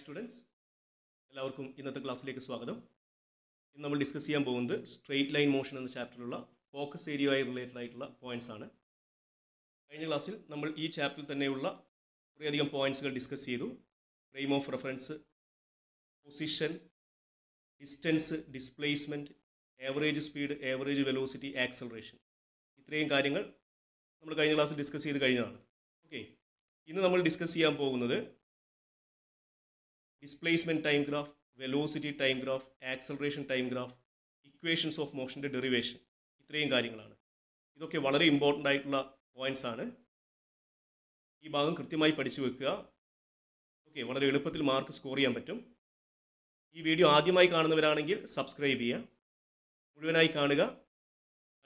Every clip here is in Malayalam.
സ്റ്റുഡൻസ് എല്ലാവർക്കും ഇന്നത്തെ ക്ലാസ്സിലേക്ക് സ്വാഗതം. ഇന്ന് നമ്മൾ ഡിസ്കസ് ചെയ്യാൻ പോകുന്നത് സ്ട്രെയിറ്റ് ലൈൻ മോഷൻ എന്ന ചാപ്റ്ററിലുള്ള ഫോക്കസ് ഏരിയയുമായി റിലേറ്റഡ് ആയിട്ടുള്ള പോയിന്റ്സ് ആണ്. കഴിഞ്ഞ ക്ലാസ്സിൽ നമ്മൾ ഈ ചാപ്റ്ററിൽ തന്നെയുള്ള കുറേയധികം പോയിന്റ്സുകൾ ഡിസ്കസ് ചെയ്തു. Frame of reference, position, distance, displacement, average speed, average velocity, acceleration, ഇത്രയും കാര്യങ്ങൾ നമ്മൾ കഴിഞ്ഞ ക്ലാസ്സിൽ ഡിസ്കസ് ചെയ്ത് കഴിഞ്ഞതാണ്. ഓക്കെ, ഇന്ന് നമ്മൾ ഡിസ്കസ് ചെയ്യാൻ പോകുന്നത് displacement time graph, velocity time graph, acceleration time graph, equations of മോഷൻ്റെ ഡെറിവേഷൻ, ഇത്രയും കാര്യങ്ങളാണ്. ഇതൊക്കെ വളരെ ഇമ്പോർട്ടൻ്റ് ആയിട്ടുള്ള പോയിന്റ്സ് ആണ്. ഈ ഭാഗം കൃത്യമായി പഠിച്ചു വെക്കുക. ഓക്കെ, വളരെ എളുപ്പത്തിൽ മാർക്ക് സ്കോർ ചെയ്യാൻ പറ്റും. ഈ വീഡിയോ ആദ്യമായി കാണുന്നവരാണെങ്കിൽ സബ്സ്ക്രൈബ് ചെയ്യുക, മുഴുവനായി കാണുക.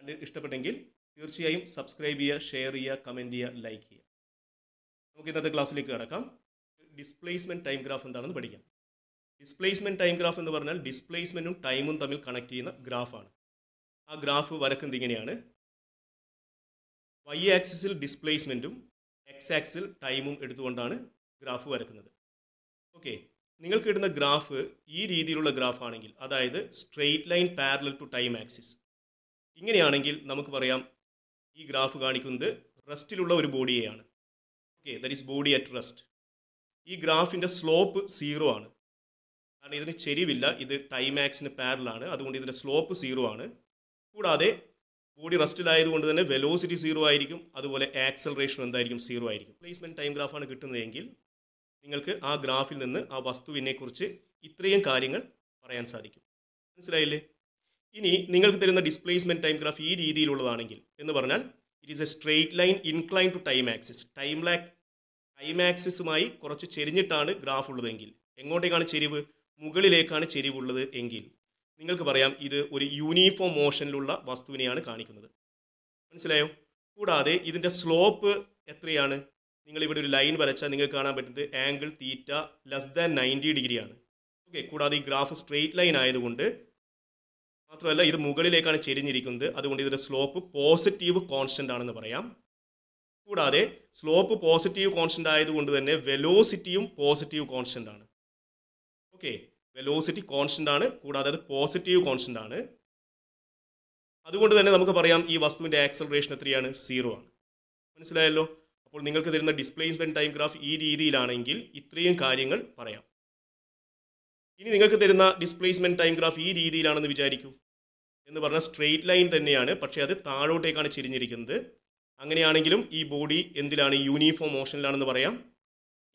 കണ്ട് ഇഷ്ടപ്പെട്ടെങ്കിൽ തീർച്ചയായും സബ്സ്ക്രൈബ് ചെയ്യുക, ഷെയർ ചെയ്യുക, കമൻറ്റ് ചെയ്യുക, ലൈക്ക് ചെയ്യുക. നമുക്ക് ഇന്നത്തെ ക്ലാസ്സിലേക്ക് കടക്കാം. ഡിസ്പ്ലേസ്മെൻറ്റ് ടൈം ഗ്രാഫ് എന്താണെന്ന് പഠിക്കാം. ഡിസ്പ്ലേസ്മെൻറ്റ് ടൈം ഗ്രാഫ് എന്ന് പറഞ്ഞാൽ ഡിസ്പ്ലേസ്മെൻറ്റും ടൈമും തമ്മിൽ കണക്ട് ചെയ്യുന്ന ഗ്രാഫാണ്. ആ ഗ്രാഫ് വരക്കുന്നത് ഇങ്ങനെയാണ്. വൈ ആക്സിസിൽ ഡിസ്പ്ലേസ്മെൻറ്റും എക്സ് ആക്സിൽ ടൈമും എടുത്തുകൊണ്ടാണ് ഗ്രാഫ് വരക്കുന്നത്. ഓക്കെ, നിങ്ങൾക്ക് ഇടുന്ന ഗ്രാഫ് ഈ രീതിയിലുള്ള ഗ്രാഫ് ആണെങ്കിൽ, അതായത് straight line parallel to time axis, ഇങ്ങനെയാണെങ്കിൽ നമുക്ക് പറയാം ഈ ഗ്രാഫ് കാണിക്കുന്നത് റെസ്റ്റിലുള്ള ഒരു ബോഡിയെയാണ്. Okay, that is body at rest. ഈ ഗ്രാഫിൻ്റെ സ്ലോപ്പ് 0 ആണ്. കാരണം ഇതിന് ചെരിവില്ല, ഇത് ടൈം ആക്സിന് പാരലാണ്, അതുകൊണ്ട് ഇതിൻ്റെ സ്ലോപ്പ് 0 ആണ്. കൂടാതെ ബോഡി റെസ്റ്റിലായതുകൊണ്ട് തന്നെ വെലോസിറ്റി 0 ആയിരിക്കും, അതുപോലെ ആക്സലറേഷൻ എന്തായിരിക്കും, 0 ആയിരിക്കും. ഡിസ്പ്ലേസ്മെൻറ്റ് ടൈം ഗ്രാഫാണ് കിട്ടുന്നതെങ്കിൽ നിങ്ങൾക്ക് ആ ഗ്രാഫിൽ നിന്ന് ആ വസ്തുവിനെക്കുറിച്ച് ഇത്രയും കാര്യങ്ങൾ പറയാൻ സാധിക്കും. മനസ്സിലായില്ലേ? ഇനി നിങ്ങൾക്ക് തരുന്ന ഡിസ്പ്ലേസ്മെൻറ്റ് ടൈം ഗ്രാഫ് ഈ രീതിയിലുള്ളതാണെങ്കിൽ എന്ന് പറഞ്ഞാൽ it is a straight line incline to time axis. Time ആക്സിസുമായി കുറച്ച് ചെരിഞ്ഞിട്ടാണ് ഗ്രാഫ് ഉള്ളതെങ്കിൽ, എങ്ങോട്ടേക്കാണ് ചെരിവ്? മുകളിലേക്കാണ് ചെരിവുള്ളത് എങ്കിൽ നിങ്ങൾക്ക് പറയാം ഇത് ഒരു യൂണിഫോം മോഷനിലുള്ള വസ്തുവിനെയാണ് കാണിക്കുന്നത്. മനസ്സിലായോ? കൂടാതെ ഇതിൻ്റെ സ്ലോപ്പ് എത്രയാണ്? നിങ്ങളിവിടെ ഒരു ലൈൻ വരച്ചാൽ നിങ്ങൾക്ക് കാണാൻ പറ്റുന്നത് ആംഗിൾ തീറ്റ ലെസ് ദാൻ 90 ഡിഗ്രിയാണ്. ഓക്കെ, കൂടാതെ ഈ ഗ്രാഫ് സ്ട്രെയിറ്റ് ലൈൻ ആയതുകൊണ്ട് മാത്രമല്ല ഇത് മുകളിലേക്കാണ് ചെരിഞ്ഞിരിക്കുന്നത്, അതുകൊണ്ട് ഇതിൻ്റെ സ്ലോപ്പ് പോസിറ്റീവ് കോൺസ്റ്റൻ്റ് ആണെന്ന് പറയാം. കൂടാതെ സ്ലോപ്പ് പോസിറ്റീവ് കോൺസ്റ്റൻ്റ് ആയതുകൊണ്ട് തന്നെ വെലോസിറ്റിയും പോസിറ്റീവ് കോൺസ്റ്റൻ്റ് ആണ്. ഓക്കെ, വെലോസിറ്റി കോൺസ്റ്റൻ്റ് ആണ്, കൂടാതെ അത് പോസിറ്റീവ് കോൺസ്റ്റൻ്റ് ആണ്. അതുകൊണ്ട് തന്നെ നമുക്ക് പറയാം ഈ വസ്തുവിൻ്റെ ആക്സലറേഷൻ എത്രയാണ്? 0 ആണ്. മനസ്സിലായല്ലോ? അപ്പോൾ നിങ്ങൾക്ക് തരുന്ന ഡിസ്പ്ലേസ്മെൻറ്റ് ടൈം ഗ്രാഫ് ഈ രീതിയിലാണെങ്കിൽ ഇത്രയും കാര്യങ്ങൾ പറയാം. ഇനി നിങ്ങൾക്ക് തരുന്ന ഡിസ്പ്ലേസ്മെൻറ്റ് ടൈം ഗ്രാഫ് ഈ രീതിയിലാണെന്ന് വിചാരിക്കൂ. എന്ന് പറഞ്ഞാൽ സ്ട്രെയിറ്റ് ലൈൻ തന്നെയാണ്, പക്ഷേ അത് താഴോട്ടേക്കാണ് ചെരിഞ്ഞിരിക്കുന്നത്. അങ്ങനെയാണെങ്കിലും ഈ ബോഡി എന്തിലാണ്? യൂണിഫോം മോഷനിലാണെന്ന് പറയാം.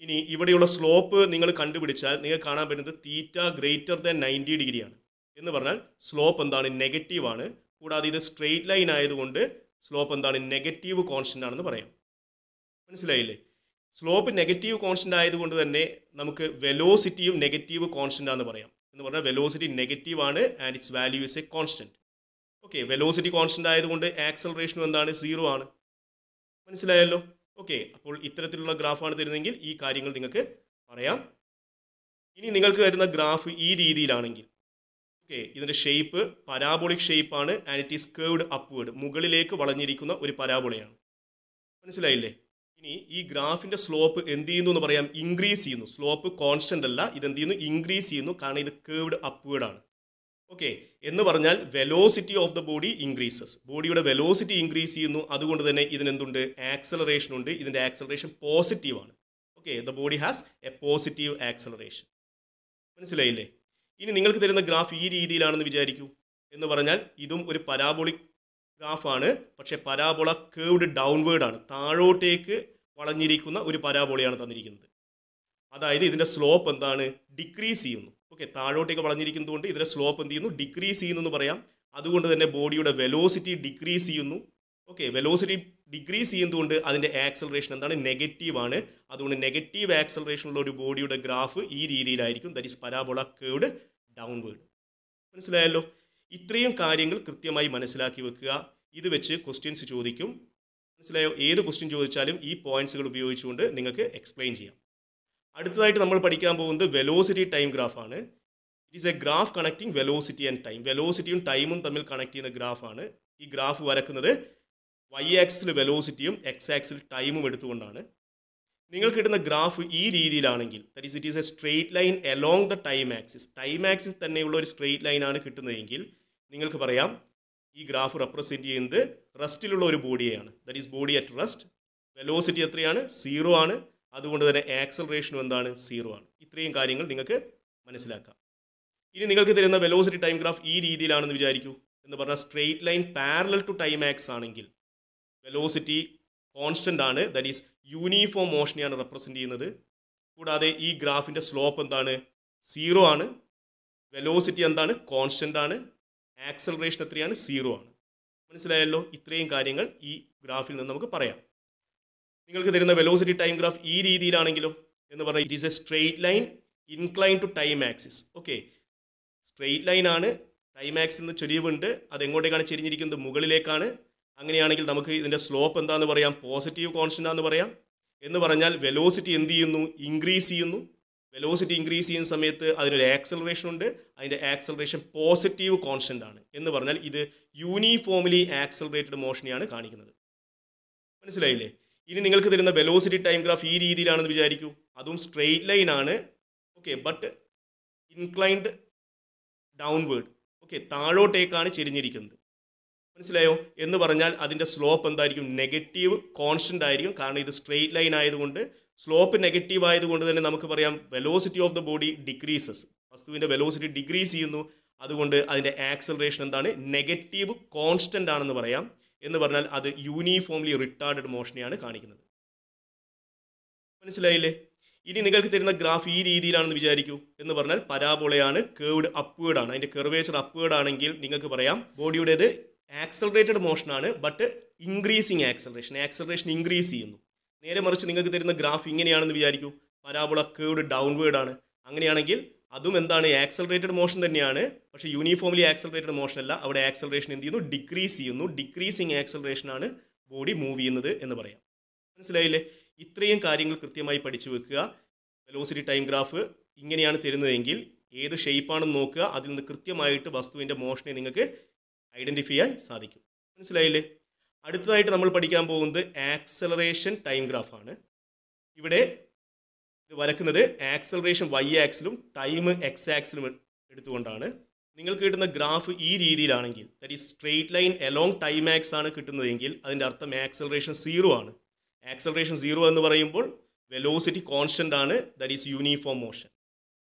ഇനി ഇവിടെയുള്ള സ്ലോപ്പ് നിങ്ങൾ കണ്ടുപിടിച്ചാൽ നിങ്ങൾക്ക് കാണാൻ പറ്റുന്നത് തീറ്റ ഗ്രേറ്റർ ദാൻ 90 ഡിഗ്രിയാണ്. എന്ന് പറഞ്ഞാൽ സ്ലോപ്പ് എന്താണ്? നെഗറ്റീവ് ആണ്. കൂടാതെ ഇത് സ്ട്രെയിറ്റ് ലൈൻ ആയതുകൊണ്ട് സ്ലോപ്പ് എന്താണ്? നെഗറ്റീവ് കോൺസ്റ്റൻ്റ് ആണെന്ന് പറയാം. മനസ്സിലായില്ലേ? സ്ലോപ്പ് നെഗറ്റീവ് കോൺസ്റ്റൻ്റ് ആയതുകൊണ്ട് തന്നെ നമുക്ക് വെലോസിറ്റിയും നെഗറ്റീവ് കോൺസ്റ്റൻ്റ് ആണെന്ന് പറയാം. എന്ന് പറഞ്ഞാൽ വെലോസിറ്റി നെഗറ്റീവ് ആണ് and it's value is A constant. Okay, velocity constant ആയതുകൊണ്ട് ആക്സലറേഷനും എന്താണ്? 0 ആണ്. മനസ്സിലായല്ലോ? ഓക്കെ, അപ്പോൾ ഇത്തരത്തിലുള്ള ഗ്രാഫാണ് തരുന്നതെങ്കിൽ ഈ കാര്യങ്ങൾ നിങ്ങൾക്ക് പറയാം. ഇനി നിങ്ങൾക്ക് വരുന്ന ഗ്രാഫ് ഈ രീതിയിലാണെങ്കിൽ, ഓക്കെ, ഇതിൻ്റെ ഷേപ്പ് പരാബോളിക് ഷേപ്പാണ് and it is curved upward. മുകളിലേക്ക് വളഞ്ഞിരിക്കുന്ന ഒരു പരാബോളയാണ്. മനസ്സിലായില്ലേ? ഇനി ഈ ഗ്രാഫിൻ്റെ സ്ലോപ്പ് എന്ത് ചെയ്യുന്നു എന്ന് പറയാം? ഇൻക്രീസ് ചെയ്യുന്നു. സ്ലോപ്പ് കോൺസ്റ്റൻ്റ് അല്ല, ഇതെന്ത് ചെയ്യുന്നു? ഇൻക്രീസ് ചെയ്യുന്നു, കാരണം ഇത് കർവ്ഡ് അപ്വേർഡ് ആണ്. ഓക്കെ, എന്ന് പറഞ്ഞാൽ velocity of the body increases. ബോഡിയുടെ വെലോസിറ്റി ഇൻക്രീസ് ചെയ്യുന്നു, അതുകൊണ്ട് തന്നെ ഇതിനെന്തുണ്ട്? ആക്സലറേഷൻ ഉണ്ട്. ഇതിൻ്റെ ആക്സലറേഷൻ പോസിറ്റീവ് ആണ്. Okay, the body has A positive acceleration. മനസ്സിലായില്ലേ? ഇനി നിങ്ങൾക്ക് തരുന്ന ഗ്രാഫ് ഈ രീതിയിലാണെന്ന് വിചാരിക്കൂ. എന്ന് പറഞ്ഞാൽ ഇതും ഒരു പരാബോളിക് ഗ്രാഫാണ്, പക്ഷേ പരാബോള കർവ്ഡ് ഡൗൺവേർഡ് ആണ്. താഴോട്ടേക്ക് വളഞ്ഞിരിക്കുന്ന ഒരു പരാബോളയാണ് തന്നിരിക്കുന്നത്. അതായത് ഇതിൻ്റെ സ്ലോപ്പ് എന്താണ്? ഡിക്രീസ് ചെയ്യുന്നു. ഓക്കെ, താഴോട്ടേക്ക് വളഞ്ഞിരിക്കുന്നതുകൊണ്ട് ഇതിൻ്റെ സ്ലോപ്പ് എന്ത് ചെയ്യുന്നു? ഡിക്രീസ് ചെയ്യുന്നു എന്ന് പറയാം. അതുകൊണ്ട് തന്നെ ബോഡിയുടെ വെലോസിറ്റി ഡിക്രീസ് ചെയ്യുന്നു. ഓക്കെ, വെലോസിറ്റി ഡിക്രീസ് ചെയ്യുന്നതുകൊണ്ട് അതിൻ്റെ ആക്സലറേഷൻ എന്താണ്? നെഗറ്റീവ് ആണ്. അതുകൊണ്ട് നെഗറ്റീവ് ആക്സലറേഷനുള്ള ഒരു ബോഡിയുടെ ഗ്രാഫ് ഈ രീതിയിലായിരിക്കും. That is parabola curved downward. മനസ്സിലായല്ലോ? ഇത്രയും കാര്യങ്ങൾ കൃത്യമായി മനസ്സിലാക്കി വെക്കുക. ഇത് വെച്ച് ക്വസ്റ്റ്യൻസ് ചോദിക്കും. മനസ്സിലായോ? ഏത് ക്വസ്റ്റ്യൻ ചോദിച്ചാലും ഈ പോയിന്റ്സുകൾ ഉപയോഗിച്ചുകൊണ്ട് നിങ്ങൾക്ക് എക്സ്പ്ലെയിൻ ചെയ്യാം. അടുത്തതായിട്ട് നമ്മൾ പഠിക്കാൻ പോകുന്നത് വെലോസിറ്റി ടൈം ഗ്രാഫാണ്. It is a graph connecting velocity and time. വെലോസിറ്റിയും ടൈമും തമ്മിൽ കണക്ട് ചെയ്യുന്ന ഗ്രാഫാണ്. ഈ ഗ്രാഫ് വരക്കുന്നത് വൈ ആക്സിൽ വെലോസിറ്റിയും എക്സ് ആക്സിൽ ടൈമും എടുത്തുകൊണ്ടാണ്. നിങ്ങൾക്ക് കിട്ടുന്ന ഗ്രാഫ് ഈ രീതിയിലാണെങ്കിൽ that is it is a straight line along the time axis തന്നെയുള്ള ഒരു സ്ട്രെയിറ്റ് ലൈനാണ് കിട്ടുന്നതെങ്കിൽ നിങ്ങൾക്ക് പറയാം ഈ ഗ്രാഫ് റെപ്രസെൻറ്റ് ചെയ്യുന്നത് റെസ്റ്റിലുള്ള ഒരു ബോഡിയെയാണ്. That is body at rest. Velocity എത്രയാണ്? 0 ആണ്. അതുകൊണ്ട് തന്നെ ആക്സലറേഷനും എന്താണ്? 0 ആണ്. ഇത്രയും കാര്യങ്ങൾ നിങ്ങൾക്ക് മനസ്സിലാക്കാം. ഇനി നിങ്ങൾക്ക് തരുന്ന വെലോസിറ്റി ടൈം ഗ്രാഫ് ഈ രീതിയിലാണെന്ന് വിചാരിക്കൂ. എന്ന് പറഞ്ഞാൽ straight line parallel to time axis ആണെങ്കിൽ വെലോസിറ്റി കോൺസ്റ്റൻ്റ് ആണ്. ദാറ്റ് ഈസ് യൂണിഫോം മോഷനെയാണ് റെപ്രസെൻറ്റ് ചെയ്യുന്നത്. കൂടാതെ ഈ ഗ്രാഫിൻ്റെ സ്ലോപ്പ് എന്താണ്? 0 ആണ്. വെലോസിറ്റി എന്താണ്? കോൺസ്റ്റൻ്റ് ആണ്. ആക്സലറേഷൻ എത്രയാണ്? 0 ആണ്. മനസ്സിലായല്ലോ? ഇത്രയും കാര്യങ്ങൾ ഈ ഗ്രാഫിൽ നിന്ന് നമുക്ക് പറയാം. നിങ്ങൾക്ക് തരുന്ന വെലോസിറ്റി ടൈം ഗ്രാഫ് ഈ രീതിയിലാണെങ്കിലോ എന്ന് പറഞ്ഞാൽ it is a straight line incline to time axis. Okay, straight line ആണ്. ടൈം ആക്സിൽ നിന്ന് ചൊരിവുണ്ട്. അത് എങ്ങോട്ടേക്കാണ് ചെരിഞ്ഞിരിക്കുന്നത്? മുകളിലേക്കാണ്. അങ്ങനെയാണെങ്കിൽ നമുക്ക് ഇതിൻ്റെ സ്ലോപ്പ് എന്താണെന്ന് പറയാം? പോസിറ്റീവ് കോൺസ്റ്റൻ്റ് ആണെന്ന് പറയാം. എന്ന് പറഞ്ഞാൽ വെലോസിറ്റി എന്ത് ചെയ്യുന്നു? ഇൻക്രീസ് ചെയ്യുന്നു. വെലോസിറ്റി ഇൻക്രീസ് ചെയ്യുന്ന സമയത്ത് അതിനൊരു ആക്സലറേഷൻ ഉണ്ട്. അതിൻ്റെ ആക്സലറേഷൻ പോസിറ്റീവ് കോൺസ്റ്റൻ്റ് ആണ്. എന്ന് പറഞ്ഞാൽ ഇത് യൂണിഫോംലി ആക്സലറേറ്റഡ് മോഷനെയാണ് കാണിക്കുന്നത്. മനസ്സിലായില്ലേ? ഇനി നിങ്ങൾക്ക് തരുന്ന വെലോസിറ്റി ടൈം ഗ്രാഫ് ഈ രീതിയിലാണെന്ന് വിചാരിക്കൂ. അതും സ്ട്രെയിറ്റ് ലൈൻ ആണ്. Okay, but inclined downward. Okay, താഴോട്ടേക്കാണ് ചെരിഞ്ഞിരിക്കുന്നത്. മനസ്സിലായോ? എന്ന് പറഞ്ഞാൽ അതിൻ്റെ സ്ലോപ്പ് എന്തായിരിക്കും? നെഗറ്റീവ് കോൺസ്റ്റൻ്റ് ആയിരിക്കും. കാരണം ഇത് സ്ട്രെയിറ്റ് ലൈൻ ആയതുകൊണ്ട് സ്ലോപ്പ് നെഗറ്റീവ് ആയതുകൊണ്ട് തന്നെ നമുക്ക് പറയാം velocity of the body decreases. വസ്തുവിൻ്റെ വെലോസിറ്റി ഡിക്രീസ് ചെയ്യുന്നു. അതുകൊണ്ട് അതിൻ്റെ ആക്സലറേഷൻ എന്താണ്? നെഗറ്റീവ് കോൺസ്റ്റൻ്റ് ആണെന്ന് പറയാം. എന്ന് പറഞ്ഞാൽ അത് യൂണിഫോംലി റിട്ടാർഡഡ് മോഷനെയാണ് കാണിക്കുന്നത്. മനസ്സിലായില്ലേ? ഇനി നിങ്ങൾക്ക് തരുന്ന ഗ്രാഫ് ഈ രീതിയിലാണെന്ന് വിചാരിക്കൂ. എന്ന് പറഞ്ഞാൽ പരാബോളയാണ്. കേർവ്ഡ് അപ്വേർഡ് ആണ്. അതിൻ്റെ കെർവേച്ചർ അപ്വേർഡ് ആണെങ്കിൽ നിങ്ങൾക്ക് പറയാം ബോഡിയുടേത് ആക്സലറേറ്റഡ് മോഷനാണ്. ബട്ട് ഇൻക്രീസിങ് ആക്സലറേഷൻ ഇൻക്രീസ് ചെയ്യുന്നു. നേരെ മറിച്ച് നിങ്ങൾക്ക് തരുന്ന ഗ്രാഫ് ഇങ്ങനെയാണെന്ന് വിചാരിക്കൂ. പരാബോള കേർവ്ഡ് ഡൗൺവേർഡ് ആണ്. അങ്ങനെയാണെങ്കിൽ അതും എന്താണ്? ആക്സലറേറ്റഡ് മോഷൻ തന്നെയാണ്. പക്ഷേ യൂണിഫോംലി ആക്സലറേറ്റഡ് മോഷൻ അല്ല. അവിടെ ആക്സലറേഷൻ എന്ത് ചെയ്യുന്നു? ഡിക്രീസ് ചെയ്യുന്നു. ഡിക്രീസിങ് ആക്സലറേഷനാണ് ബോഡി മൂവ് ചെയ്യുന്നത് എന്ന് പറയാം. മനസ്സിലായില്ലേ? ഇത്രയും കാര്യങ്ങൾ കൃത്യമായി പഠിച്ചു വെക്കുക. വെലോസിറ്റി ടൈം ഗ്രാഫ് ഇങ്ങനെയാണ് തരുന്നതെങ്കിൽ ഏത് ഷേപ്പാണെന്ന് നോക്കുക. അതിൽ നിന്ന് കൃത്യമായിട്ട് വസ്തുവിൻ്റെ മോഷനെ നിങ്ങൾക്ക് ഐഡൻറ്റിഫൈ ചെയ്യാൻ സാധിക്കും. മനസ്സിലായില്ലേ? അടുത്തതായിട്ട് നമ്മൾ പഠിക്കാൻ പോകുന്നത് ആക്സലറേഷൻ ടൈം ഗ്രാഫാണ്. ഇവിടെ ഇത് വരക്കുന്നത് ആക്സലറേഷൻ വൈ ആക്സിലും ടൈം എക്സ് ആക്സിലും എടുത്തുകൊണ്ടാണ്. നിങ്ങൾക്ക് കിട്ടുന്ന ഗ്രാഫ് ഈ രീതിയിലാണെങ്കിൽ that is straight line along time axis ആണ് കിട്ടുന്നതെങ്കിൽ അതിൻ്റെ അർത്ഥം ആക്സലറേഷൻ 0 ആണ്. ആക്സലറേഷൻ 0 എന്ന് പറയുമ്പോൾ വെലോസിറ്റി കോൺസ്റ്റൻ്റ് ആണ്. That is uniform motion.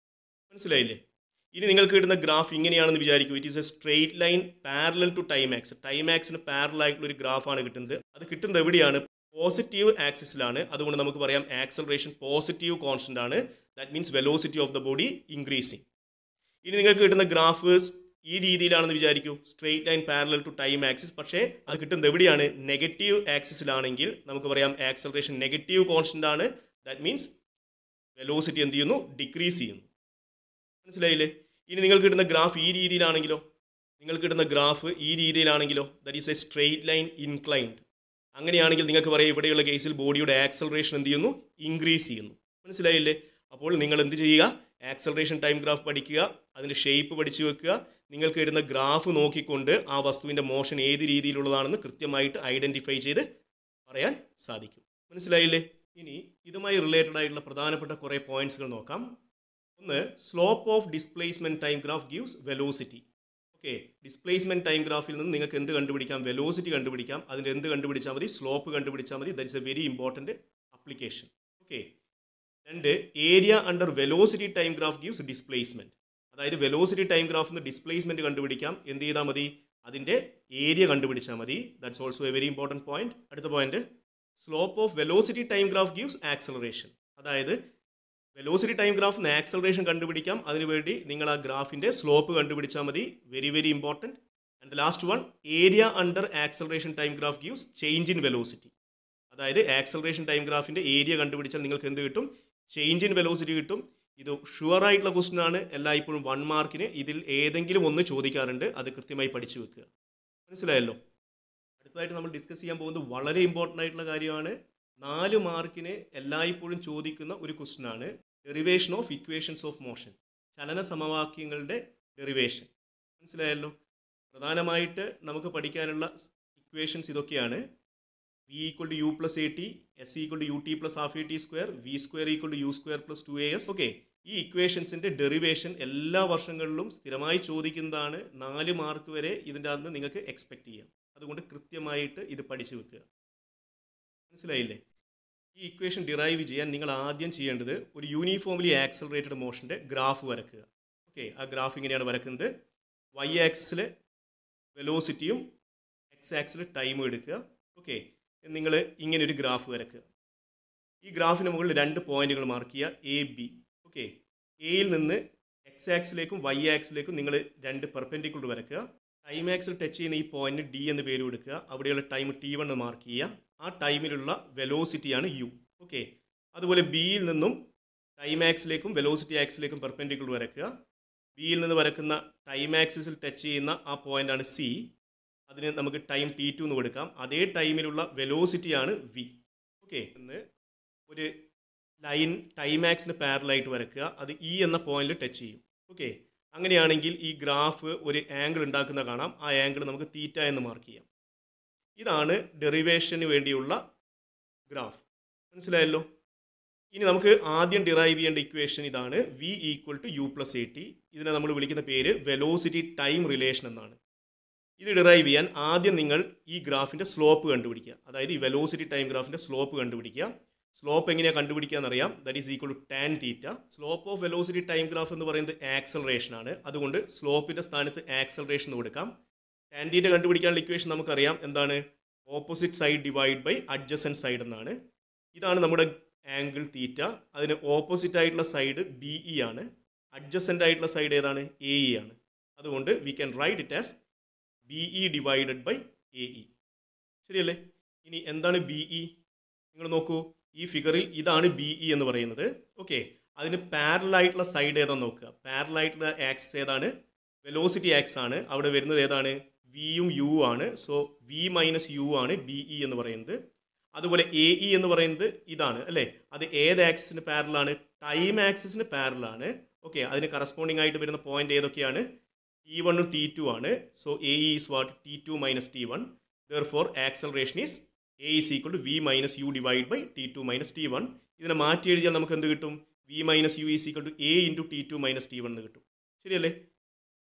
മനസ്സിലായില്ലേ? ഇനി നിങ്ങൾക്ക് കിട്ടുന്ന ഗ്രാഫ് ഇങ്ങനെയാണെന്ന് വിചാരിക്കൂ. It is a straight line parallel to time axis. Time ആക്സിന് പാരലൽ ആയിട്ടുള്ള ഒരു ഗ്രാഫാണ് കിട്ടുന്നത്. അത് കിട്ടുന്നത് എവിടെയാണ്? പോസിറ്റീവ് ആക്സിസിലാണ്. അതുകൊണ്ട് നമുക്ക് പറയാം ആക്സലറേഷൻ പോസിറ്റീവ് കോൺസ്റ്റൻ്റ് ആണ്. That means velocity of the body increasing. ഇനി നിങ്ങൾക്ക് കിട്ടുന്ന ഗ്രാഫ് ഈ രീതിയിലാണെന്ന് വിചാരിക്കൂ. Straight line parallel to time axis. പക്ഷേ അത് കിട്ടുന്നത് എവിടെയാണ്? നെഗറ്റീവ് ആക്സിസിലാണെങ്കിൽ നമുക്ക് പറയാം ആക്സലറേഷൻ നെഗറ്റീവ് കോൺസ്റ്റൻ്റ് ആണ്. ദാറ്റ് മീൻസ് വെലോസിറ്റി എന്ത് ചെയ്യുന്നു? ഡിക്രീസ് ചെയ്യുന്നു. മനസ്സിലായില്ലേ? ഇനി നിങ്ങൾക്ക് കിട്ടുന്ന ഗ്രാഫ് ഈ രീതിയിലാണെങ്കിലോ? നിങ്ങൾക്ക് കിട്ടുന്ന ഗ്രാഫ് ഈ രീതിയിലാണെങ്കിലോ? That is a straight line inclined. അങ്ങനെയാണെങ്കിൽ നിങ്ങൾക്ക് പറയാം ഇവിടെയുള്ള കേസിൽ ബോഡിയുടെ ആക്സലറേഷൻ എന്ത് ചെയ്യുന്നു? ഇൻക്രീസ് ചെയ്യുന്നു. മനസ്സിലായില്ലേ? അപ്പോൾ നിങ്ങൾ എന്ത് ചെയ്യുക? ആക്സലറേഷൻ ടൈം ഗ്രാഫ് പഠിക്കുക. അതിൻ്റെ ഷേപ്പ് പഠിച്ചു വെക്കുക. നിങ്ങൾക്ക് വരുന്ന ഗ്രാഫ് നോക്കിക്കൊണ്ട് ആ വസ്തുവിൻ്റെ മോഷൻ ഏത് രീതിയിലുള്ളതാണെന്ന് കൃത്യമായിട്ട് ഐഡൻറ്റിഫൈ ചെയ്ത് പറയാൻ സാധിക്കും. മനസ്സിലായില്ലേ? ഇനി ഇതുമായി റിലേറ്റഡ് ആയിട്ടുള്ള പ്രധാനപ്പെട്ട കുറേ പോയിന്റ്സുകൾ നോക്കാം. ഒന്ന്, slope of displacement time graph gives velocity. Okay, displacement time ഗ്രാഫിൽ നിന്ന് നിങ്ങൾക്ക് എന്ത് കണ്ടുപിടിക്കാം? വെലോസിറ്റി കണ്ടുപിടിക്കാം. അതിൻ്റെ എന്ത് കണ്ടുപിടിച്ചാൽ മതി? സ്ലോപ്പ് കണ്ടുപിടിച്ചാൽ മതി. That is A very important application. Okay. 2, area under velocity time graph gives displacement. അതായത് വെലോസിറ്റി ടൈം ഗ്രാഫിൽ നിന്ന് ഡിസ്പ്ലേസ്മെൻറ്റ് കണ്ടുപിടിക്കാം. എന്ത് ചെയ്താൽ മതി? അതിൻ്റെ ഏരിയ കണ്ടുപിടിച്ചാൽ മതി. That's also a very important point. അടുത്ത point, slope of velocity time graph gives acceleration. അതായത് വെലോസിറ്റി ടൈം ഗ്രാഫിൽ ആക്സലറേഷൻ കണ്ടുപിടിക്കാം. അതിനുവേണ്ടി നിങ്ങൾ ആ ഗ്രാഫിൻ്റെ സ്ലോപ്പ് കണ്ടുപിടിച്ചാൽ മതി. Very very important. And the last one, area under acceleration time graph gives change in velocity. അതായത് ആക്സലറേഷൻ ടൈം ഗ്രാഫിൻ്റെ ഏരിയ കണ്ടുപിടിച്ചാൽ നിങ്ങൾക്ക് എന്ത് കിട്ടും? ചേഞ്ച് ഇൻ വെലോസിറ്റി കിട്ടും. ഇത് ഷുവർ ആയിട്ടുള്ള ക്വസ്റ്റൻ ആണ്. എല്ലായ്പ്പോഴും 1 മാർക്കിന് ഇതിൽ ഏതെങ്കിലും ഒന്ന് ചോദിക്കാറുണ്ട്. അത് കൃത്യമായി പഠിച്ചു വെക്കുക. മനസ്സിലായല്ലോ? അടുത്തതായിട്ട് നമ്മൾ ഡിസ്കസ് ചെയ്യാൻ പോകുന്നത് വളരെ ഇമ്പോർട്ടൻ്റ് ആയിട്ടുള്ള കാര്യമാണ്. 4 മാർക്കിന് എല്ലായ്പ്പോഴും ചോദിക്കുന്ന ഒരു ക്വസ്റ്റൻ ആണ് derivation of equations of motion. ചലന സമവാക്യങ്ങളുടെ ഡെറിവേഷൻ. മനസ്സിലായല്ലോ? പ്രധാനമായിട്ട് നമുക്ക് പഠിക്കാനുള്ള ഇക്വേഷൻസ് ഇതൊക്കെയാണ്. V equal to U plus A T, S equal to U T plus half A T square, V square equal to U square plus 2as. Okay, ഈ ഇക്വേഷൻസിൻ്റെ ഡെറിവേഷൻ എല്ലാ വർഷങ്ങളിലും സ്ഥിരമായി ചോദിക്കുന്നതാണ്. 4 മാർക്ക് വരെ ഇതിൻ്റെ അകത്ത് നിങ്ങൾക്ക് എക്സ്പെക്ട് ചെയ്യാം. അതുകൊണ്ട് കൃത്യമായിട്ട് ഇത് പഠിച്ചു വെക്കുക. മനസ്സിലായില്ലേ? ഈ ഇക്വേഷൻ ഡിറൈവ് ചെയ്യാൻ നിങ്ങൾ ആദ്യം ചെയ്യേണ്ടത് ഒരു യൂണിഫോംലി ആക്സലറേറ്റഡ് മോഷൻ്റെ ഗ്രാഫ് വരക്കുക. ഓക്കെ, ആ ഗ്രാഫ് ഇങ്ങനെയാണ് വരക്കുന്നത്. വൈ ആക്സിൽ വെലോസിറ്റിയും എക്സ് ആക്സിൽ ടൈമും എടുക്കുക. ഓക്കെ, നിങ്ങൾ ഇങ്ങനെ ഒരു ഗ്രാഫ് വരക്കുക. ഈ ഗ്രാഫിന് മുകളിൽ 2 പോയിന്റുകൾ മാർക്ക് ചെയ്യുക, എ ബി. ഓക്കെ, എയിൽ നിന്ന് എക്സ് ആക്സിലേക്കും വൈ ആക്സിലേക്കും നിങ്ങൾ 2 പെർപെൻഡിക്കുലർ വരക്കുക. ടൈം ആക്സിൽ ടച്ച് ചെയ്യുന്ന ഈ പോയിന്റ് ഡി എന്ന് പേര് കൊടുക്കുക. അവിടെയുള്ള ടൈം T1 മാർക്ക് ചെയ്യുക. ആ ടൈമിലുള്ള വെലോസിറ്റിയാണ് യു. ഓക്കെ, അതുപോലെ ബിയിൽ നിന്നും ടൈം ആക്സിലേക്കും വെലോസിറ്റി ആക്സിലേക്കും പെർപെൻഡിക്കുലർ വരക്കുക. ബിയിൽ നിന്ന് വരക്കുന്ന ടൈം ആക്സിസിൽ ടച്ച് ചെയ്യുന്ന ആ പോയിന്റാണ് സി. അതിന് നമുക്ക് ടൈം T2 എന്ന് കൊടുക്കാം. അതേ ടൈമിലുള്ള വെലോസിറ്റിയാണ് വി. ഓക്കെ, ഇന്ന് ഒരു ലൈൻ ടൈം ആക്സിന് പാരലായിട്ട് വരക്കുക. അത് ഇ എന്ന പോയിന്റിൽ ടച്ച് ചെയ്യും. ഓക്കെ, അങ്ങനെയാണെങ്കിൽ ഈ ഗ്രാഫ് ഒരു ആംഗിൾ ഉണ്ടാക്കുന്ന കാണാം. ആ ആംഗിൾ നമുക്ക് തീറ്റ എന്ന് മാർക്ക് ചെയ്യാം. ഇതാണ് ഡെറിവേഷന് വേണ്ടിയുള്ള ഗ്രാഫ്. മനസ്സിലായല്ലോ? ഇനി നമുക്ക് ആദ്യം ഡിറൈവ് ചെയ്യേണ്ട ഇക്വേഷൻ ഇതാണ്, V equal to U plus A T. ഇതിനെ നമ്മൾ വിളിക്കുന്ന പേര് വെലോസിറ്റി ടൈം റിലേഷൻ എന്നാണ്. ഇത് ഡിറൈവ് ചെയ്യാൻ ആദ്യം നിങ്ങൾ ഈ ഗ്രാഫിൻ്റെ സ്ലോപ്പ് കണ്ടുപിടിക്കുക. അതായത് ഈ വെലോസിറ്റി ടൈം ഗ്രാഫിൻ്റെ സ്ലോപ്പ് കണ്ടുപിടിക്കുക. സ്ലോപ്പ് എങ്ങനെയാണ് കണ്ടുപിടിക്കുക എന്നറിയാം. That is equal to tan theta. Slope of velocity time graph എന്ന് പറയുന്നത് ആക്സലറേഷൻ ആണ്. അതുകൊണ്ട് സ്ലോപ്പിൻ്റെ സ്ഥാനത്ത് ആക്സലറേഷൻ എന്ന് കൊടുക്കാം. ടാൻ തീറ്റ കണ്ടുപിടിക്കാനുള്ള ഇക്വേഷൻ നമുക്കറിയാം. എന്താണ്? Opposite side divide by adjacent side എന്നാണ്. ഇതാണ് നമ്മുടെ ആംഗിൾ തീറ്റ. അതിന് ഓപ്പോസിറ്റ് ആയിട്ടുള്ള സൈഡ് ബി ഇ ആണ്. അഡ്ജസൻ്റ് ആയിട്ടുള്ള സൈഡ് ഏതാണ്? എ ഇ ആണ്. അതുകൊണ്ട് we can write it as B E divided by A E. ശരിയല്ലേ? ഇനി എന്താണ് ബി ഇ? നിങ്ങൾ നോക്കൂ, ഈ ഫിഗറിൽ ഇതാണ് ബി ഇ എന്ന് പറയുന്നത്. ഓക്കെ, അതിന് പാരലായിട്ടുള്ള സൈഡ് ഏതാണെന്ന് നോക്കുക. പാരലായിട്ടുള്ള ആക്സിസ് ഏതാണ്? വെലോസിറ്റി ആക്സ് ആണ്. അവിടെ വരുന്നത് ഏതാണ്? വിയും യു ആണ്. സോ വി മൈനസ് യു ആണ് ബി ഇ എന്ന് പറയുന്നത്. അതുപോലെ എ ഇ എന്ന് പറയുന്നത് ഇതാണ് അല്ലേ? അത് ഏത് ആക്സിന് പാരലാണ്? ടൈം ആക്സിസിന് പാരലാണ്. ഓക്കെ, അതിന് കറസ്പോണ്ടിങ് ആയിട്ട് വരുന്ന പോയിന്റ് ഏതൊക്കെയാണ്? T1 ഉം T2 ആണ്. So A E is what? T2 minus T1. Therefore acceleration is A is equal to V minus U divide by T2 minus T1. ഇതിനെ മാറ്റി എഴുതിയാൽ നമുക്ക് എന്ത് കിട്ടും? V minus U is equal to A into T2 minus T1 എന്ന് കിട്ടും. ശരിയല്ലേ?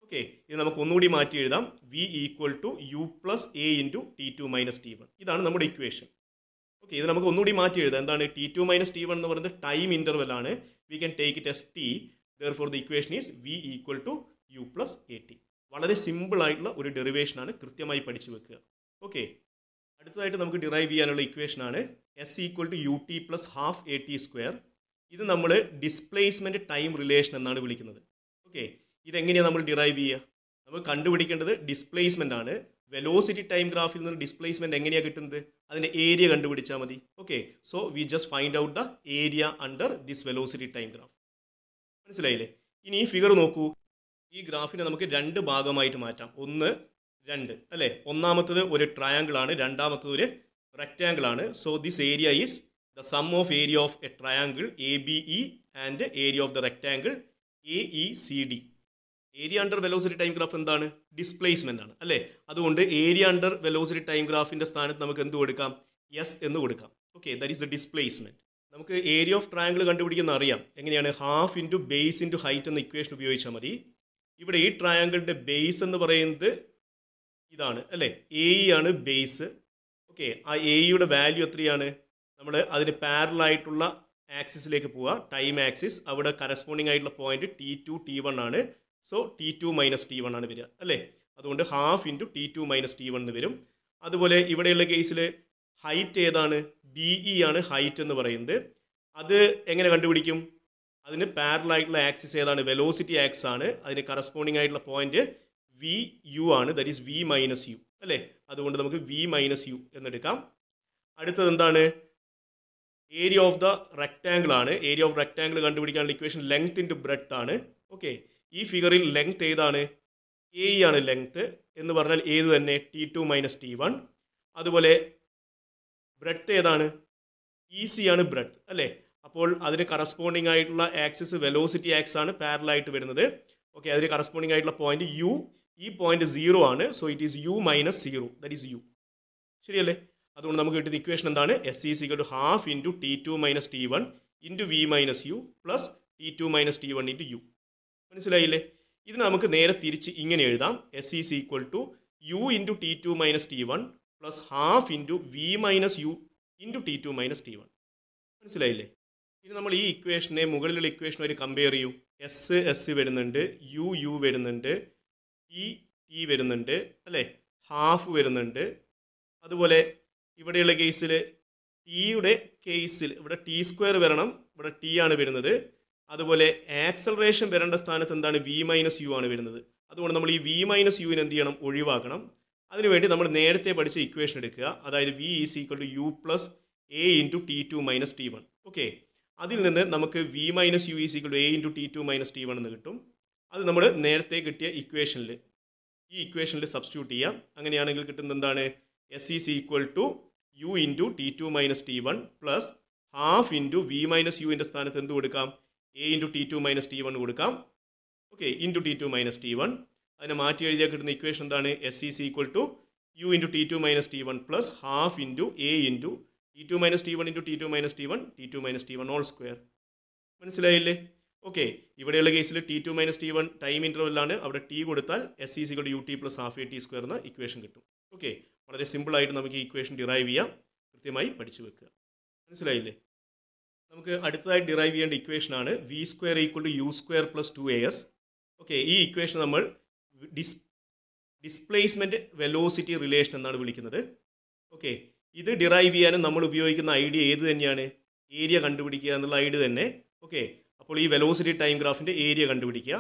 ഓക്കെ, ഇത് നമുക്ക് ഒന്നുകൂടി മാറ്റി എഴുതാം. V equal to U plus A into T2 minus T1. ഇതാണ് നമ്മുടെ ഇക്വേഷൻ. ഓക്കെ, ഇത് നമുക്ക് ഒന്നുകൂടി മാറ്റി എഴുതാം. എന്താണ്? T2 മൈനസ് T1 എന്ന് പറയുന്നത് ടൈം ഇൻ്റർവെൽ ആണ്. We can take it as T. Therefore the equation is V equal to U plus A T. വളരെ സിമ്പിൾ ആയിട്ടുള്ള ഒരു ഡെറിവേഷനാണ്. കൃത്യമായി പഠിച്ചു വെക്കുക. ഓക്കെ, അടുത്തതായിട്ട് നമുക്ക് ഡിറൈവ് ചെയ്യാനുള്ള ഇക്വേഷനാണ് S equal to U T plus half A T square. ഇത് നമ്മൾ ഡിസ്പ്ലേസ്മെൻറ്റ് ടൈം റിലേഷൻ എന്നാണ് വിളിക്കുന്നത്. ഓക്കെ, ഇതെങ്ങനെയാണ് നമ്മൾ ഡിറൈവ് ചെയ്യുക? നമ്മൾ കണ്ടുപിടിക്കേണ്ടത് ഡിസ്പ്ലേസ്മെൻ്റ് ആണ്. വെലോസിറ്റി ടൈം ഗ്രാഫിൽ നിന്ന് ഡിസ്പ്ലേസ്മെൻറ്റ് എങ്ങനെയാണ് കിട്ടുന്നത്? അതിൻ്റെ ഏരിയ കണ്ടുപിടിച്ചാൽ മതി. Okay, so we just find out the area under this velocity time graph. മനസ്സിലായില്ലേ? ഇനി ഈ ഫിഗർ നോക്കൂ. ഈ ഗ്രാഫിനെ നമുക്ക് 2 ഭാഗമായിട്ട് മാറ്റാം. 1, 2 അല്ലേ? ഒന്നാമത്തത് ഒരു ട്രയാങ്കിൾ ആണ്, രണ്ടാമത്തത് ഒരു റെക്റ്റാങ്കിൾ ആണ്. So this area is the sum of area of A triangle A B E and area of the rectangle A E C D. Area under velocity time graph എന്താണ്? ഡിസ്പ്ലേസ്മെൻ്റ് ആണ് അല്ലേ? അതുകൊണ്ട് ഏരിയ അണ്ടർ വെലോസിറ്റി ടൈം ഗ്രാഫിൻ്റെ സ്ഥാനത്ത് നമുക്ക് എന്ത് കൊടുക്കാം? എസ് എന്ന് കൊടുക്കാം. Okay, that is the displacement. നമുക്ക് ഏരിയ ഓഫ് ട്രയാങ്കിൾ കണ്ടുപിടിക്കുന്ന അറിയാം. എങ്ങനെയാണ്? Half into base into height എന്ന ഇക്വേഷൻ ഉപയോഗിച്ചാൽ മതി. ഇവിടെ ഈ ട്രയാങ്കിളിൻ്റെ ബേസ് എന്ന് പറയുന്നത് ഇതാണ് അല്ലേ? എ ഇ ആണ് ബേസ്. ഓക്കെ, ആ എ ഇയുടെ വാല്യൂ എത്രയാണ്? നമ്മൾ അതിന് പാരലായിട്ടുള്ള ആക്സിസിലേക്ക് പോവുക, ടൈം ആക്സിസ്. അവിടെ കറസ്പോണ്ടിങ് ആയിട്ടുള്ള പോയിന്റ് T2 T1 ആണ്. സോ T2 മൈനസ് T1 ആണ് വരിക അല്ലേ? അതുകൊണ്ട് half into T2 minus T1 എന്ന് വരും. അതുപോലെ ഇവിടെയുള്ള കേസിൽ ഹൈറ്റ് ഏതാണ്? ബി ഇ ആണ് ഹൈറ്റ് എന്ന് പറയുന്നത്. അത് എങ്ങനെ കണ്ടുപിടിക്കും? അതിന് പാരലായിട്ടുള്ള ആക്സിസ് ഏതാണ്? വെലോസിറ്റി ആക്സ് ആണ്. അതിന് കറസ്പോണ്ടിങ് ആയിട്ടുള്ള പോയിന്റ് വി യു ആണ്. That is V minus U അല്ലേ? അതുകൊണ്ട് നമുക്ക് വി മൈനസ് യു എന്നെടുക്കാം. അടുത്തത് എന്താണ്? ഏരിയ ഓഫ് ദ റെക്റ്റാങ്കിൾ ആണ്. ഏരിയ ഓഫ് റെക്റ്റാങ്കിൾ കണ്ടുപിടിക്കാനുള്ള ഇക്വേഷൻ ലെങ്ത് ഇൻറ്റു ബ്രെഡ്ത്ത് ആണ്. ഓക്കെ, ഈ ഫിഗറിൽ ലെങ്ത് ഏതാണ്? എ ഇ ആണ് ലെങ്ത് എന്ന് പറഞ്ഞാൽ ഏത് തന്നെ? T2 minus T1. അതുപോലെ ബ്രെഡ്ത്ത് ഏതാണ്? ഇ സി ആണ് ബ്രെഡ്ത്ത് അല്ലേ? അപ്പോൾ അതിന് കറസ്പോണ്ടിങ് ആയിട്ടുള്ള ആക്സിസ് വെലോസിറ്റി ആക്സ് ആണ് പാരലായിട്ട് വരുന്നത്. ഓക്കെ, അതിന് കറസ്പോണ്ടിങ് ആയിട്ടുള്ള പോയിന്റ് യു. ഈ പോയിന്റ് 0 ആണ്. So it is U minus 0. That is U. ശരിയല്ലേ? അതുകൊണ്ട് നമുക്ക് കിട്ടുന്ന ഇക്വേഷൻ എന്താണ്? S is equal to half into T2 minus T1 into V minus U plus T2 minus T1 into U. മനസ്സിലായില്ലേ? ഇത് നമുക്ക് നേരെ തിരിച്ച് ഇങ്ങനെ എഴുതാം. S is equal to U into T2 minus T1 plus half into V minus U into T2 minus T1. മനസ്സിലായില്ലേ? ഇനി നമ്മൾ ഈ ഇക്വേഷനെ മുകളിലുള്ള ഇക്വേഷനുമായി കമ്പയർ ചെയ്യൂ. എസ് എസ് വരുന്നുണ്ട്, യു യു വരുന്നുണ്ട്, ടി ടി വരുന്നുണ്ട് അല്ലേ, ഹാഫ് വരുന്നുണ്ട്. അതുപോലെ ഇവിടെയുള്ള കേസിൽ ടിയുടെ കേസിൽ ഇവിടെ ടി സ്ക്വയർ വരണം, ഇവിടെ ടി ആണ് വരുന്നത്. അതുപോലെ ആക്സലറേഷൻ വരേണ്ട സ്ഥാനത്ത് എന്താണ്? വി മൈനസ് യു ആണ് വരുന്നത്. അതുകൊണ്ട് നമ്മൾ ഈ വി മൈനസ് യുവിന് എന്ത് ചെയ്യണം? ഒഴിവാക്കണം. അതിനുവേണ്ടി നമ്മൾ നേരത്തെ പഠിച്ച ഇക്വേഷൻ എടുക്കുക. അതായത് V is equal to U plus A into T2 minus T1. Okay, അതിൽ നിന്ന് നമുക്ക് V minus U is equal to A into T2 minus T1 എന്ന് കിട്ടും. അത് നമ്മൾ നേരത്തെ കിട്ടിയ ഇക്വേഷനിൽ ഈ ഇക്വേഷനിൽ സബ്സ്റ്റിറ്റ്യൂട്ട് ചെയ്യാം. അങ്ങനെയാണെങ്കിൽ കിട്ടുന്നത് എന്താണ്? S is equal to U into T2 minus T1 plus half into V minus യുവിൻ്റെ സ്ഥാനത്ത് എന്ത് കൊടുക്കാം? A into T2 minus T1 കൊടുക്കാം. Okay, into T2 minus T1. അതിനെ മാറ്റി എഴുതിയാൽ കിട്ടുന്ന ഇക്വേഷൻ എന്താണ്? S is equal to U into T2 minus T1 plus half into A into T2 minus T1 into T2 minus T1 T2 minus T1 all square. മനസ്സിലായില്ലേ? ഓക്കെ, ഇവിടെയുള്ള കേസിൽ T2 മൈനസ് T1 ടൈം ഇൻ്റർവെല്ലാണ്. അവിടെ ടി കൊടുത്താൽ S is equal to U T plus half A T square എന്ന ഇക്വേഷൻ കിട്ടും. ഓക്കെ, വളരെ സിമ്പിളായിട്ട് നമുക്ക് ഈ ഇക്വേഷൻ ഡിറൈവ് ചെയ്യാം. കൃത്യമായി പഠിച്ചു വെക്കുക. മനസ്സിലായില്ലേ? നമുക്ക് അടുത്തതായി ഡിറൈവ് ചെയ്യേണ്ട ഇക്വേഷനാണ് V square equal to U square plus 2as. Okay, ഈ ഇക്വേഷൻ നമ്മൾ ഡിസ്പ്ലേസ്മെൻറ്റ് വെലോസിറ്റി റിലേഷൻ എന്നാണ് വിളിക്കുന്നത്. ഓക്കെ, ഇത് ഡിറൈവ് ചെയ്യാനും നമ്മൾ ഉപയോഗിക്കുന്ന ഐഡിയ ഏത് തന്നെയാണ്? ഏരിയ കണ്ടുപിടിക്കുക എന്നുള്ള ഐഡിയ തന്നെ. ഓക്കെ, അപ്പോൾ ഈ വെലോസിറ്റി ടൈം ഗ്രാഫിൻ്റെ ഏരിയ കണ്ടുപിടിക്കുക.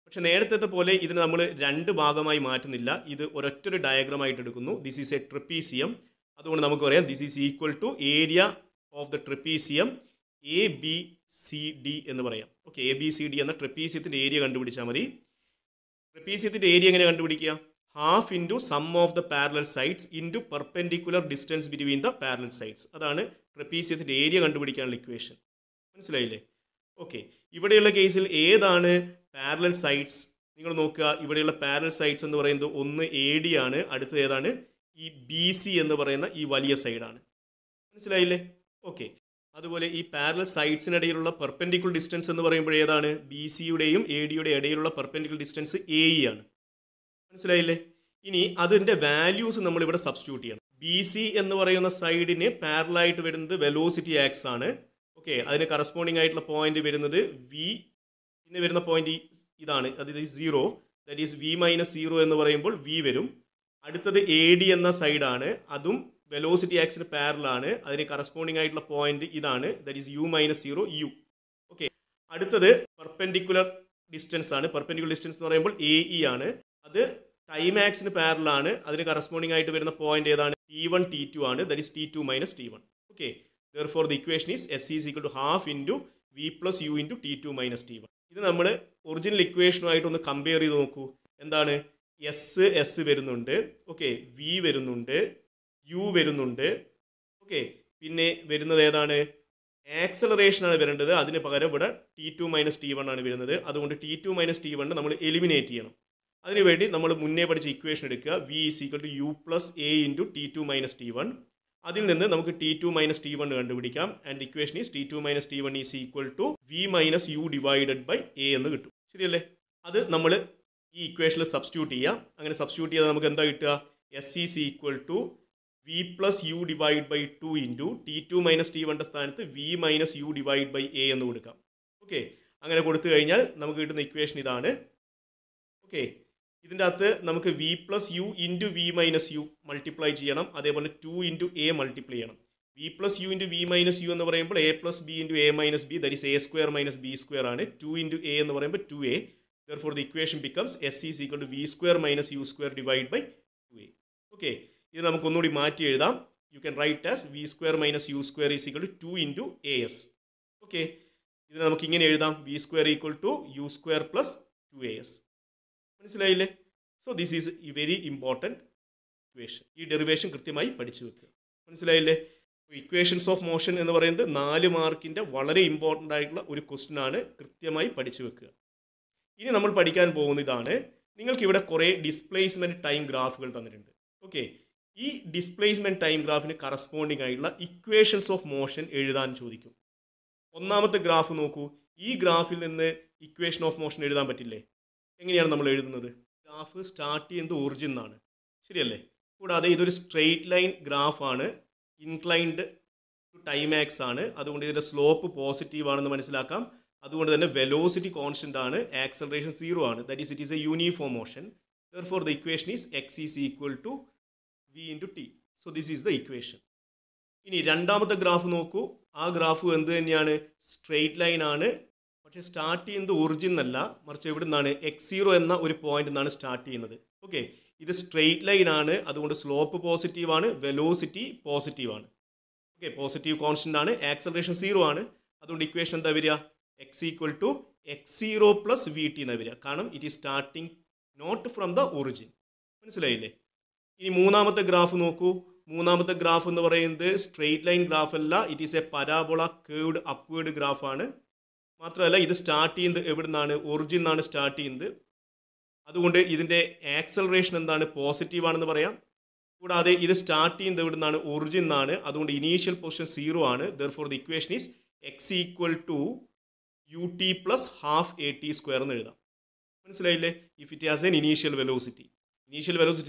പക്ഷേ നേരത്തെ പോലെ ഇതിന് നമ്മൾ രണ്ട് ഭാഗമായി മാറ്റുന്നില്ല. ഇത് ഒരൊറ്റൊരു ഡയഗ്രമായിട്ട് എടുക്കുന്നു. This is a trapezium. അതുകൊണ്ട് നമുക്ക് പറയാം this is equal to area of the trapezium A B C D എന്ന് പറയാം. Okay, A B C D എന്ന ട്രപ്പീസിയത്തിൻ്റെ ഏരിയ കണ്ടുപിടിച്ചാൽ മതി. ട്രപ്പീസിയത്തിൻ്റെ ഏരിയ എങ്ങനെ കണ്ടുപിടിക്കുക? Half into sum of the parallel sides into perpendicular distance between the parallel sides. അതാണ് ട്രപ്പീസിയത്തിൻ്റെ ഏരിയ കണ്ടുപിടിക്കാനുള്ള ഇക്വേഷൻ. മനസ്സിലായില്ലേ? ഓക്കെ, ഇവിടെയുള്ള കേസിൽ ഏതാണ് പാരലൽ സൈഡ്സ്? നിങ്ങൾ നോക്കുക, ഇവിടെയുള്ള പാരലൽ സൈഡ്സ് എന്ന് പറയുന്നത് ഒന്ന് എ ഡി ആണ്, അടുത്തത് ഏതാണ്? ഈ ബി സി എന്ന് പറയുന്ന ഈ വലിയ സൈഡാണ്. മനസ്സിലായില്ലേ? ഓക്കെ, അതുപോലെ ഈ പാരലൽ സൈഡ്സിനിടയിലുള്ള പെർപെൻഡിക്കുലർ ഡിസ്റ്റൻസ് എന്ന് പറയുമ്പോൾ ഏതാണ്? ബി സിയുടെയും എ ഡിയുടെ ഇടയിലുള്ള പെർപെൻഡിക്കുലർ ഡിസ്റ്റൻസ് എ ഇ ആണ്. മനസ്സിലായില്ലേ? ഇനി അതിൻ്റെ വാല്യൂസ് നമ്മളിവിടെ സബ്സ്റ്റിറ്റ്യൂട്ട് ചെയ്യണം. ബി സി എന്ന് പറയുന്ന സൈഡിന് പാരലായിട്ട് വരുന്നത് വെലോസിറ്റി ആക്സ് ആണ്. ഓക്കെ, അതിന് കറസ്പോണ്ടിങ് ആയിട്ടുള്ള പോയിന്റ് വരുന്നത് വി, പിന്നെ വരുന്ന പോയിന്റ് ഇതാണ്, അതായത് 0, ദാറ്റ് ഈസ് വി മൈനസ് 0 എന്ന് പറയുമ്പോൾ വി വരും. അടുത്തത് എ ഡി എന്ന സൈഡാണ്, അതും വെലോസിറ്റി ആക്സിന് പാരലാണ്. അതിന് കറസ്പോണ്ടിങ് ആയിട്ടുള്ള പോയിന്റ് ഇതാണ്, that is U minus 0 U. Okay, അടുത്തത് പെർപെൻഡിക്കുലർ ഡിസ്റ്റൻസ് ആണ്. പെർപെൻഡിക്കുലർ ഡിസ്റ്റൻസ് എന്ന് പറയുമ്പോൾ എ ഇ ആണ്. അത് ടൈം ആക്സിന് പാരലാണ്. അതിന് കറസ്പോണ്ടിങ് ആയിട്ട് വരുന്ന പോയിന്റ് ഏതാണ്? T1 T2 ആണ്, that is T2 minus T1. Okay, therefore the equation is S is equal to half into V plus U into T2 minus T1. ഇത് നമ്മൾ ഒറിജിനൽ ഇക്വേഷനുമായിട്ടൊന്ന് കമ്പയർ ചെയ്ത് നോക്കൂ. എന്താണ്? എസ് എസ് വരുന്നുണ്ട്, ഓക്കെ, വി വരുന്നുണ്ട്, യു വരുന്നുണ്ട്. ഓക്കെ, പിന്നെ വരുന്നത് ഏതാണ്? ആക്സലറേഷൻ ആണ് വരേണ്ടത്. അതിന് പകരം ഇവിടെ T2 മൈനസ് T1 ആണ് വരുന്നത്. അതുകൊണ്ട് T2 മൈനസ് T1 നമ്മൾ എലിമിനേറ്റ് ചെയ്യണം. അതിനുവേണ്ടി നമ്മൾ മുന്നേ പഠിച്ച ഇക്വേഷൻ എടുക്കുക. V is equal to U plus A into T2 minus T1. അതിൽ നിന്ന് നമുക്ക് T2 മൈനസ് T1 കണ്ടുപിടിക്കാം. And equation is T2 minus T1 is equal to V minus U divided by A എന്ന് കിട്ടും. ശരിയല്ലേ? അത് നമ്മൾ ഈ ഇക്വേഷനിൽ സബ്സ്റ്റിറ്റ്യൂട്ട് ചെയ്യാം. അങ്ങനെ സബ്സ്റ്റിറ്റ്യൂട്ട് ചെയ്താൽ നമുക്ക് എന്താ കിട്ടുക? S is equal to V plus U divide by 2 into T2 minus T1ൻ്റെ സ്ഥാനത്ത് V minus U divide by A എന്ന് കൊടുക്കാം. ഓക്കെ, അങ്ങനെ കൊടുത്തു കഴിഞ്ഞാൽ നമുക്ക് കിട്ടുന്ന ഇക്വേഷൻ ഇതാണ്. ഓക്കെ, ഇതിൻ്റെ അകത്ത് നമുക്ക് V plus U into V minus U multiply ചെയ്യണം. അതേപോലെ 2 ഇൻറ്റു എ മൾട്ടിപ്ലൈ ചെയ്യണം. V plus U into V minus U എന്ന് പറയുമ്പോൾ A plus B into A minus B, that is A square minus B square ആണ്. 2 ഇൻറ്റു എ എന്ന് പറയുമ്പോൾ 2a. therefore the equation becomes S is equal to v square minus u square divided by 2a. Okay, ഇത് നമുക്ക് ഒന്നുകൂടി മാറ്റി എഴുതാം. You can write as V square minus U square is equal to 2 into A S. Okay, ഇത് നമുക്ക് ഇങ്ങനെ എഴുതാം. V square equal to U square plus 2as. മനസ്സിലായില്ലേ? So this is a very important equation. ഈ ഡെറിവേഷൻ കൃത്യമായി പഠിച്ചു വെക്കുക. മനസ്സിലായില്ലേ? ഇക്വേഷൻസ് ഓഫ് മോഷൻ എന്ന് പറയുന്നത് 4 മാർക്കിൻ്റെ വളരെ ഇമ്പോർട്ടൻ്റ് ആയിട്ടുള്ള ഒരു ക്വസ്റ്റ്യൻ ആണ്. കൃത്യമായി പഠിച്ചു വെക്കുക. ഇനി നമ്മൾ പഠിക്കാൻ പോകുന്ന ഇതാണ്. നിങ്ങൾക്ക് ഇവിടെ കുറേ ഡിസ്പ്ലേസ്മെൻറ്റ് ടൈം ഗ്രാഫുകൾ തന്നിട്ടുണ്ട്. ഓക്കെ, ഈ ഡിസ്പ്ലേസ്മെൻറ്റ് ടൈം ഗ്രാഫിന് കറസ്പോണ്ടിങ് ആയിട്ടുള്ള ഇക്വേഷൻസ് ഓഫ് മോഷൻ എഴുതാൻ ചോദിക്കും. ഒന്നാമത്തെ ഗ്രാഫ് നോക്കൂ. ഈ ഗ്രാഫിൽ നിന്ന് ഇക്വേഷൻ ഓഫ് മോഷൻ എഴുതാൻ പറ്റില്ലേ? എങ്ങനെയാണ് നമ്മൾ എഴുതുന്നത്? ഗ്രാഫ് സ്റ്റാർട്ട് ചെയ്യുന്നത് ഒറിജിൻ എന്നാണ്, ശരിയല്ലേ? കൂടാതെ ഇതൊരു സ്ട്രെയിറ്റ് ലൈൻ ഗ്രാഫാണ്, ഇൻക്ലൈൻഡ് ടു ടൈം ആക്സ് ആണ്. അതുകൊണ്ട് ഇതിൻ്റെ സ്ലോപ്പ് പോസിറ്റീവ് ആണെന്ന് മനസ്സിലാക്കാം. അതുകൊണ്ട് തന്നെ വെലോസിറ്റി കോൺസ്റ്റന്റ് ആണ്, ആക്സലറേഷൻ 0 ആണ്. That is it is A uniform motion. Therefore the equation is x is equal to v into t. So this is the equation. ഇനി രണ്ടാമത്തെ ഗ്രാഫ് നോക്കൂ. ആ ഗ്രാഫ് എന്ത് തന്നെയാണ്? സ്ട്രെയിറ്റ് ലൈൻ ആണ്. പക്ഷേ സ്റ്റാർട്ട് ചെയ്യുന്നത് ഒറിജിൻ അല്ല, മറിച്ച് എവിടെ നിന്നാണ്? x0 എന്ന ഒരു പോയിന്റ് നിന്നാണ് സ്റ്റാർട്ട് ചെയ്യുന്നത്. ഓക്കെ, ഇത് സ്ട്രെയിറ്റ് ലൈൻ ആണ്. അതുകൊണ്ട് സ്ലോപ്പ് പോസിറ്റീവ് ആണ്, വെലോസിറ്റി പോസിറ്റീവ് ആണ്. ഓക്കെ, പോസിറ്റീവ് കോൺസ്റ്റന്റ് ആണ്, ആക്സലറേഷൻ 0 ആണ്. അതുകൊണ്ട് ഇക്വേഷൻ എന്താ വരിക? x equal to x0 plus V T എന്നാ വരിക. കാരണം it is starting not from the origin. മനസ്സിലായില്ലേ? ഇനി മൂന്നാമത്തെ ഗ്രാഫ് നോക്കൂ. മൂന്നാമത്തെ ഗ്രാഫ് എന്ന് പറയുന്നത് സ്ട്രെയിറ്റ് ലൈൻ ഗ്രാഫ് അല്ല, it is a parabola curved upward ഗ്രാഫാണ്. മാത്രമല്ല ഇത് സ്റ്റാർട്ട് ചെയ്യുന്നത് എവിടെ നിന്നാണ്? ഒറിജിൻ നിന്നാണ് സ്റ്റാർട്ട് ചെയ്യുന്നത്. അതുകൊണ്ട് ഇതിൻ്റെ ആക്സലറേഷൻ എന്താണ്? പോസിറ്റീവ് ആണെന്ന് പറയാം. കൂടാതെ ഇത് സ്റ്റാർട്ട് ചെയ്യുന്നത് എവിടെ നിന്നാണ്? ഒറിജിൻ നിന്നാണ്. അതുകൊണ്ട് ഇനീഷ്യൽ പൊസിഷൻ 0 ആണ്. Therefore the equation is X equal to U T plus half A T square എന്ന് എഴുതാം. മനസ്സിലായില്ലേ? If it has an initial velocity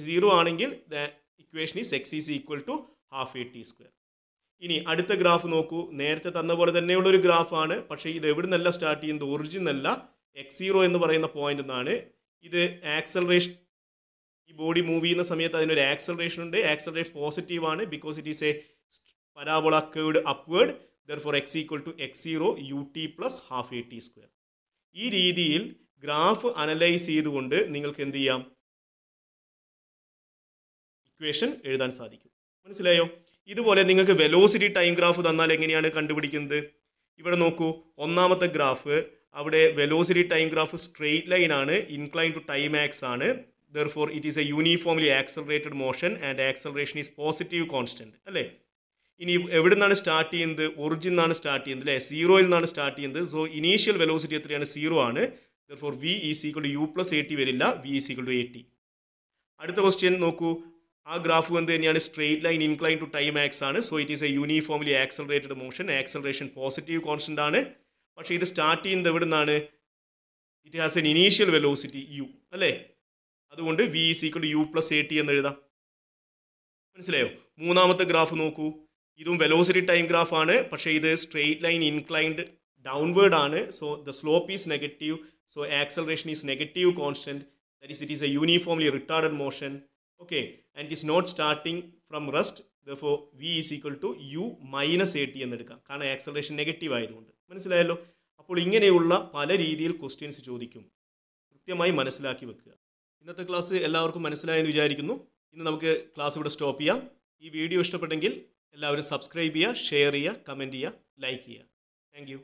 0 ആണെങ്കിൽ the equation is X is equal to half A T square. ഇനി അടുത്ത ഗ്രാഫ് നോക്കൂ. നേരത്തെ തന്ന പോലെ തന്നെയുള്ളൊരു ഗ്രാഫാണ്, പക്ഷേ ഇത് എവിടെ നിന്നല്ല സ്റ്റാർട്ട് ചെയ്യുന്നത്? ഒറിജിൻ അല്ല, x0 എന്ന് പറയുന്ന പോയിന്റ് നിന്നാണ്. ഇത് ആക്സലറേഷൻ, ഈ ബോഡി മൂവ് ചെയ്യുന്ന സമയത്ത് അതിനൊരു ആക്സലറേഷൻ ഉണ്ട്. ആക്സലറേഷൻ പോസിറ്റീവ് ആണ്, because it is a parabola curved upward. Therefore x equal to x0 ut plus half A T square. ഈ രീതിയിൽ ഗ്രാഫ് അനലൈസ് ചെയ്തുകൊണ്ട് നിങ്ങൾക്ക് എന്ത് ചെയ്യാം? ഇക്വേഷൻ എഴുതാൻ സാധിക്കും. മനസ്സിലായോ? ഇതുപോലെ നിങ്ങൾക്ക് വെലോസിറ്റി ടൈം ഗ്രാഫ് തന്നാൽ എങ്ങനെയാണ് കണ്ടുപിടിക്കുന്നത്? ഇവിടെ നോക്കൂ. ഒന്നാമത്തെ ഗ്രാഫ്, അവിടെ velocity time graph straight line ആണ്, ഇൻക്ലൈൻ ടു ടൈം ആക്സ് ആണ്. Therefore it is a uniformly accelerated motion and acceleration is positive constant, അല്ലേ? ഇനി എവിടെ നിന്നാണ് സ്റ്റാർട്ട് ചെയ്യുന്നത്? ഒറിജിൻ നിന്നാണ് സ്റ്റാർട്ട് ചെയ്യുന്നത്, അല്ലേ? 0 നിന്നാണ് സ്റ്റാർട്ട് ചെയ്യുന്നത്. സോ ഇനീഷ്യൽ വെലോസിറ്റി എത്രയാണ്? 0 ആണ്. Therefore v is equal to u plus at വരില്ല, v is equal to at. അടുത്ത ക്വസ്റ്റ്യൻ നോക്കൂ. ആ ഗ്രാഫ് എന്ത് തന്നെയാണ്? Straight line incline to time axis ആണ്. So it is a uniformly accelerated motion, acceleration positive constant ആണ്. പക്ഷേ ഇത് സ്റ്റാർട്ട് ചെയ്യുന്നത് എവിടെ നിന്നാണ്? It has an initial velocity u, അല്ലേ? അതുകൊണ്ട് v is equal to u plus at എന്ന് എഴുതാം. മനസ്സിലായോ? മൂന്നാമത്തെ ഗ്രാഫ് നോക്കൂ. ഇതും വെലോസിറ്റി ടൈം ഗ്രാഫ് ആണ്, പക്ഷേ ഇത് സ്ട്രെയിറ്റ് ലൈൻ ഇൻക്ലൈൻഡ് ഡൗൺവേർഡ് ആണ്. So the slope is negative, so acceleration is negative constant. That is it is a uniformly retarded motion. Okay, and it is not starting from rest. Therefore v is equal to u minus at എന്ന് എടുക്കാം, കാരണം ആക്സലറേഷൻ നെഗറ്റീവ് ആയതുകൊണ്ട്. മനസ്സിലായല്ലോ? അപ്പോൾ ഇങ്ങനെയുള്ള പല രീതിയിൽ ക്വസ്റ്റ്യൻസ് ചോദിക്കും. കൃത്യമായി മനസ്സിലാക്കി വെക്കുക. ഇന്നത്തെ ക്ലാസ് എല്ലാവർക്കും മനസ്സിലായെന്ന് വിചാരിക്കുന്നു. ഇന്ന് നമുക്ക് ക്ലാസ് ഇവിടെ സ്റ്റോപ്പ് ചെയ്യാം. ഈ വീഡിയോ ഇഷ്ടപ്പെട്ടെങ്കിൽ എല്ലാവരും സബ്സ്ക്രൈബ് ചെയ്യുക, ഷെയർ ചെയ്യുക, കമൻറ്റ് ചെയ്യുക, ലൈക്ക് ചെയ്യുക. Thank you.